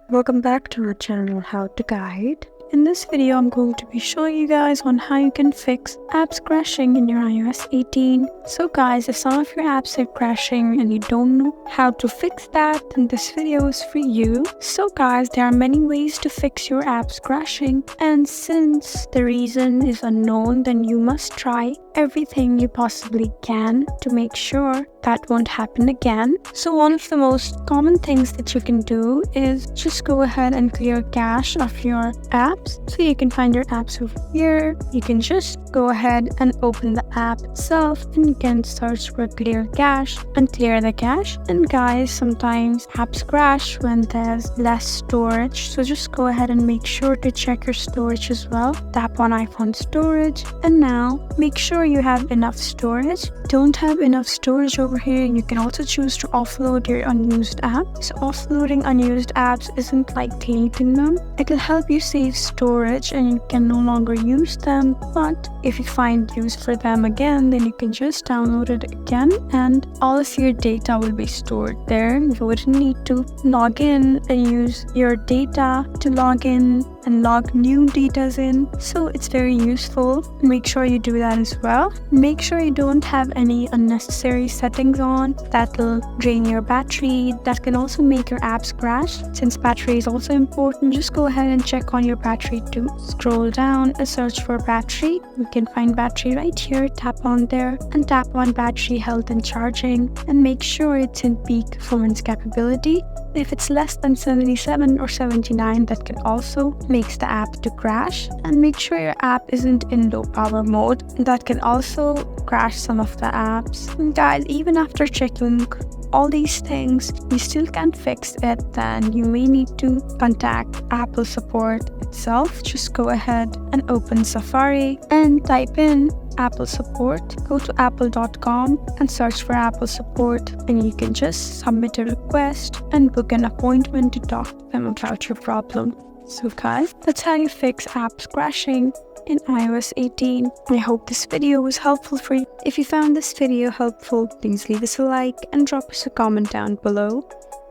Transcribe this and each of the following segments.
Welcome back to our channel How to Guide. In this video, I'm going to be showing you guys on how you can fix apps crashing in your iOS 18. So guys, if some of your apps are crashing and you don't know how to fix that, then this video is for you. So guys, there are many ways to fix your apps crashing, and since the reason is unknown, then you must try everything you possibly can to make sure that won't happen again. So one of the most common things that you can do is just go ahead and clear cache of your apps. So you can find your apps over here. You can just go ahead and open the app itself, and you can search for clear cache and clear the cache. And guys, sometimes apps crash when there's less storage, so just go ahead and make sure to check your storage as well. Tap on iPhone storage, and now make sure you have enough storage. Don't have enough storage over here, you can also choose to offload your unused app. So offloading unused apps isn't like deleting them. It will help you save storage and you can no longer use them, but if you find use for them again, then you can just download it again and all of your data will be stored there. You wouldn't need to log in and use your data to log in and log new data in. So it's very useful. Make sure you do that as well. Make sure you don't have any unnecessary settings on that will drain your battery. That can also make your apps crash. Since battery is also important, just go ahead and check on your battery too. Scroll down and search for battery. You can find battery right here. Tap on there and tap on battery health and charging, and make sure it's in peak performance capability. If it's less than 77 or 79, that can also makes the app to crash. And make sure your app isn't in low power mode. That can also crash some of the apps. And guys, even after checking all these things, you still can't fix it, then you may need to contact Apple support itself. Just go ahead and open Safari and type in Apple support. Go to apple.com and search for Apple support, and you can just submit a request and book an appointment to talk to them about your problem. So guys, that's how you fix apps crashing in iOS 18. I hope this video was helpful for you. If you found this video helpful, please leave us a like and drop us a comment down below.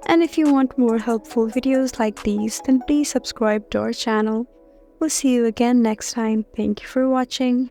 And if you want more helpful videos like these, then please subscribe to our channel. We'll see you again next time. Thank you for watching.